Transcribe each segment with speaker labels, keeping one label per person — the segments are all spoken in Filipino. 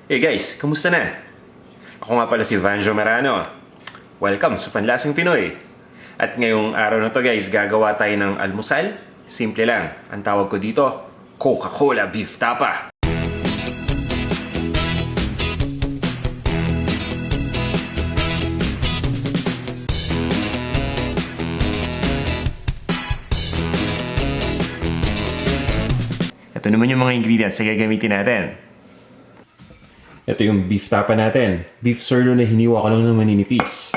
Speaker 1: Hey guys, kamusta na? Ako nga pala si Vanjo Marano. Welcome sa Panlasang Pinoy. At ngayong araw na to guys, gagawa tayo ng almusal. Simple lang. Ang tawag ko dito, Coca-Cola Beef Tapa. Ito naman yung mga ingredients na gagamitin natin. Ito yung beef tapa natin. Beef sirloin na hiniwa ko lang ng maninipis.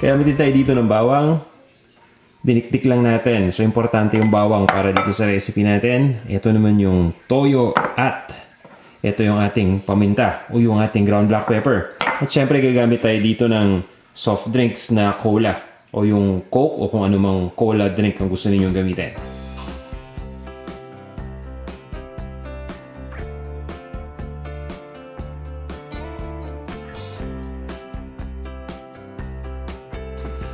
Speaker 1: Kaya din tayo dito ng bawang. Dinikdik lang natin. So, importante yung bawang para dito sa recipe natin. Ito naman yung toyo at ito yung ating paminta o yung ating ground black pepper. At syempre, gagamit tayo dito ng soft drinks na cola o yung Coke o kung anumang cola drink ang gusto ninyong gamitin.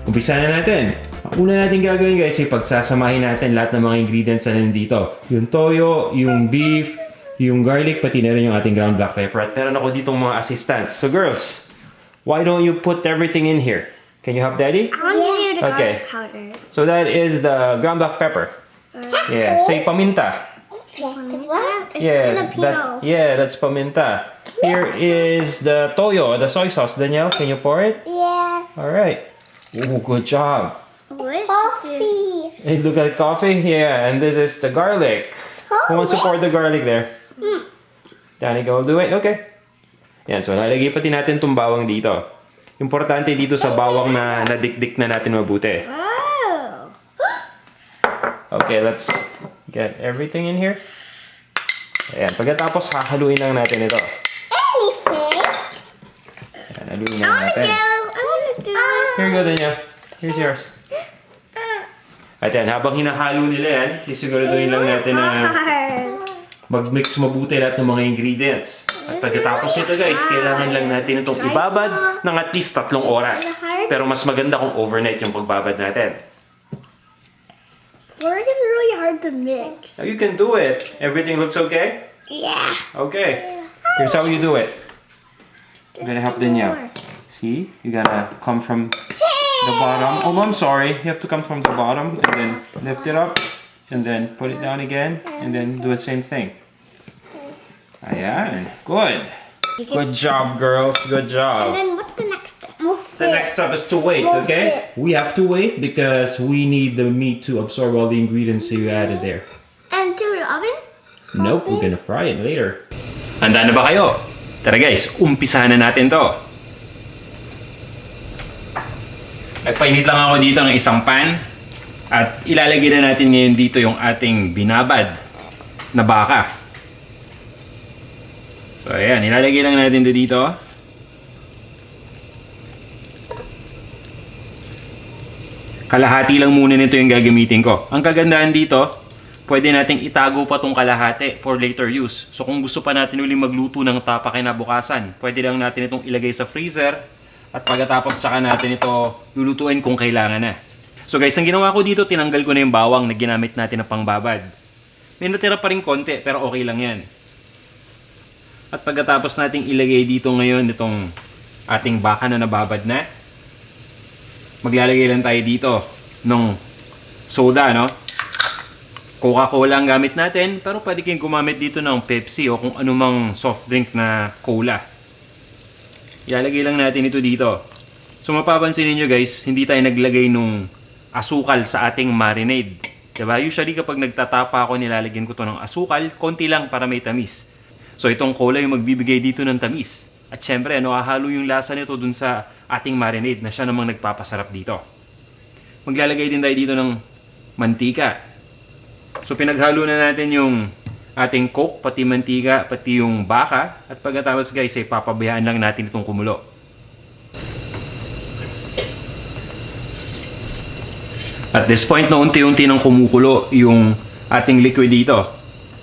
Speaker 1: Umpisa na natin. Ang una natin gagawin guys ay pagsasamahin natin lahat ng mga ingredients na nandito. Yung toyo, yung beef, yung garlic, pati na rin yung ating ground black pepper. At meron ako ditong mga assistants. So girls, why don't you put everything in here? Can you help Daddy?
Speaker 2: I want to give you the
Speaker 1: Okay.
Speaker 2: garlic powder.
Speaker 1: So that is the ground black pepper. Yeah, say paminta.
Speaker 2: What? It's
Speaker 1: Filipino.
Speaker 2: Filipino.
Speaker 1: That's paminta. Here is the toyo, the soy sauce. Danielle, can you pour it?
Speaker 2: Yeah.
Speaker 1: All right. Ooh, good job.
Speaker 2: Coffee.
Speaker 1: Hey, look at coffee. Yeah, and this is the garlic. Who wants to pour the garlic there? Danica will do it. Okay. Yan, so nalagay pati natin itong bawang dito. Importante dito sa bawang na nadikdik na natin mabuti.
Speaker 2: Oh.
Speaker 1: Okay, let's get everything in here. Ayan, pagkatapos hahaluin lang natin ito.
Speaker 2: Anything?
Speaker 1: Ayan, haluin lang natin.
Speaker 2: I want to do.
Speaker 1: Here you go, Danya. Here's yours. At yan, habang hinahalo nila yan, isiguraduhin lang natin na mag-mix mabuti lahat ng mga ingredients. At pagkatapos nito guys, kailangan lang natin itong ibabad ng at least 3 oras. Pero mas maganda kung overnight yung pagbabad natin.
Speaker 2: Pork is really hard to mix.
Speaker 1: Now you can do it. Everything looks okay?
Speaker 2: Yeah.
Speaker 1: Okay. Here's how you do it. I'm gonna help Danielle. See? You gotta come from the bottom. Oh, I'm sorry. You have to come from the bottom and then lift it up and then put it down again and then do the same thing. Ayan. Good. Good job, girls. Good
Speaker 2: And
Speaker 1: job.
Speaker 2: then what's the next step?
Speaker 1: The next step is to wait, okay? We have to wait because we need the meat to absorb all the ingredients you added there.
Speaker 2: And to the oven?
Speaker 1: Nope, we're gonna fry it later. Handa na ba kayo? Tara guys, umpisahan na natin to. Nagpainit lang ako dito ng isang pan at ilalagay na natin ngayon dito yung ating binabad na baka. So ayan, ilalagay lang natin dito. Kalahati lang muna nito yung gagamitin ko. Ang kagandahan dito, pwede nating itago pa tong kalahati for later use. So kung gusto pa natin uling magluto ng tapa kinabukasan, pwede lang natin itong ilagay sa freezer at pagkatapos tsaka natin ito lulutuin kung kailangan na. So guys, ang ginawa ko dito, tinanggal ko na yung bawang na ginamit natin na pangbabad. May natira pa rin konti pero okay lang yan. At pagkatapos nating ilagay dito ngayon itong ating baka na nababad na, maglalagay lang tayo dito ng soda, no? Coca-Cola ang gamit natin, pero pwede kayong gumamit dito ng Pepsi o kung anumang soft drink na cola. Ilalagay lang natin ito dito. So mapapansin niyo guys, hindi tayo naglagay nung asukal sa ating marinade. Diba? Usually kapag nagtatapa ako, nilalagyan ko to ng asukal, konti lang para may tamis. So itong cola yung magbibigay dito ng tamis. At syempre, hahalo yung lasa nito dun sa ating marinade na siya namang nagpapasarap dito. Maglalagay din tayo dito ng mantika. So pinaghalo na natin yung ating Coke, pati mantika, pati yung baka. At pagkatapos guys, ay papabayaan lang natin itong kumulo. At this point na unti-unti nang kumukulo yung ating liquid dito.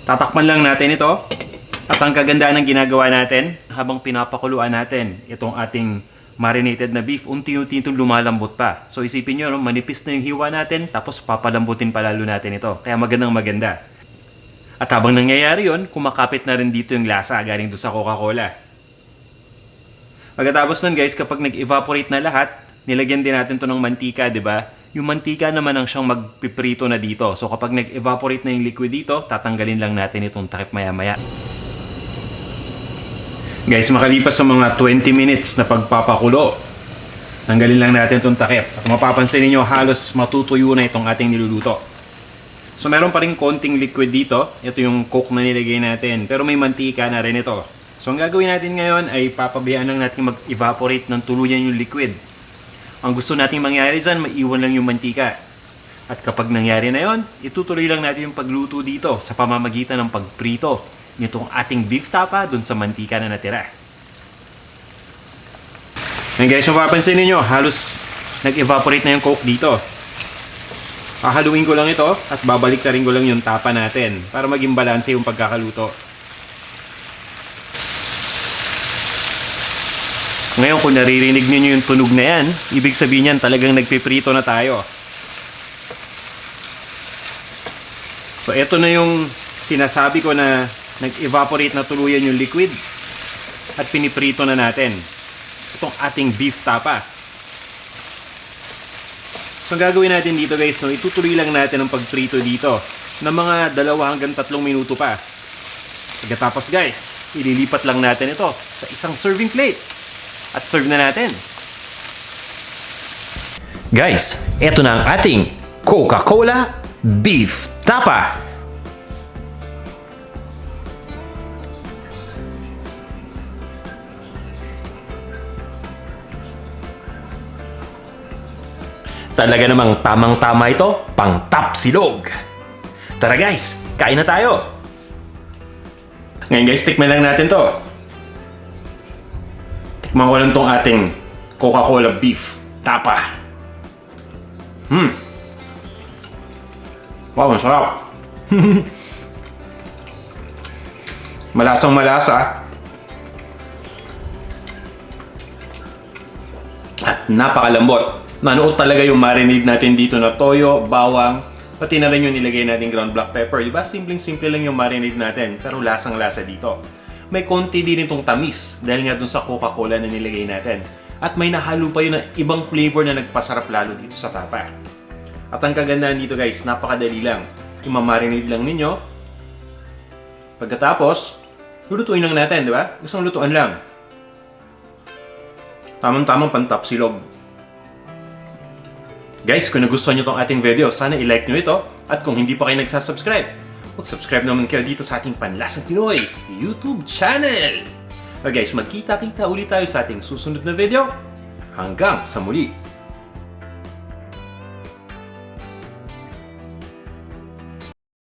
Speaker 1: Tatakpan lang natin ito. At ang kagandahan ng ginagawa natin, habang pinapakuluan natin itong ating marinated na beef, unti-unti itong lumalambot pa. So isipin nyo, no, manipis na yung hiwa natin, tapos papalambutin palalo natin ito. Kaya magandang maganda. At habang nangyayari yon, kumakapit na rin dito yung lasa galing doon sa Coca-Cola. Pagkatapos nun guys, kapag nag-evaporate na lahat, nilagyan din natin to ng mantika, di ba? Yung mantika naman ang siyang magpiprito na dito. So kapag nag-evaporate na yung liquid dito, tatanggalin lang natin itong takip maya-maya. Guys, makalipas sa mga 20 minutes na pagpapakulo, tanggalin lang natin itong takip. At mapapansin niyo halos matutuyo na itong ating niluluto. So meron pa rin konting liquid dito. Ito yung coke na nilagay natin. Pero may mantika na rin ito. So ang gagawin natin ngayon ay papabayaan lang natin mag-evaporate ng tuluyan yung liquid. Ang gusto nating mangyari dyan, maiwan lang yung mantika. At kapag nangyari na yon, itutuloy lang natin yung pagluto dito sa pamamagitan ng pagprito nitong ating beef tapa dun sa mantika na natira. Ngayon guys, mapapansin niyo halos nag-evaporate na yung coke dito. Hahaluin ko lang ito at babalik na rin ko lang yung tapa natin para maging balanse yung pagkakaluto. Ngayon kung naririnig niyo yung tunog na yan, ibig sabihin yan talagang nagpiprito na tayo. So ito na yung sinasabi ko na nag-evaporate na tuluyan yung liquid at piniprito na natin itong ating beef tapa. So ang gagawin natin dito guys, no, itutuloy lang natin ang pagprito dito ng mga 2 hanggang 3 minuto pa. Pagkatapos guys, ililipat lang natin ito sa isang serving plate at serve na natin. Guys, eto na ang ating Coca-Cola Beef Tapa. Talaga namang tamang-tama ito, pang top silog. Tara guys, kain na tayo. Ngayon guys, tikman lang natin to. Tikman ko lang tong ating Coca-Cola Beef Tapa. Wow, masarap. Malasang malasa. At napakalambot. Nanuot talaga yung marinade natin dito na toyo, bawang, pati na rin yung nilagay natin ground black pepper. Diba? Simpleng-simple lang yung marinade natin, pero lasang-lasa dito. May konti din itong tamis dahil nga dun sa Coca-Cola na nilagay natin. At may nahalo pa yun ng ibang flavor na nagpasarap lalo dito sa tapa. At ang kagandahan dito guys, napakadali lang. Imamarinade lang ninyo. Pagkatapos, lulutuin lang natin, di ba? Isang lutuan lang. Tamang-tamang pantap silog. Guys, kung nagustuhan nyo tong ating video, sana i-like nyo ito. At kung hindi pa kayo nagsasubscribe, mag-subscribe naman kayo dito sa ating Panlasang Pinoy YouTube channel. Okay guys, magkita-kita ulit tayo sa ating susunod na video. Hanggang sa muli!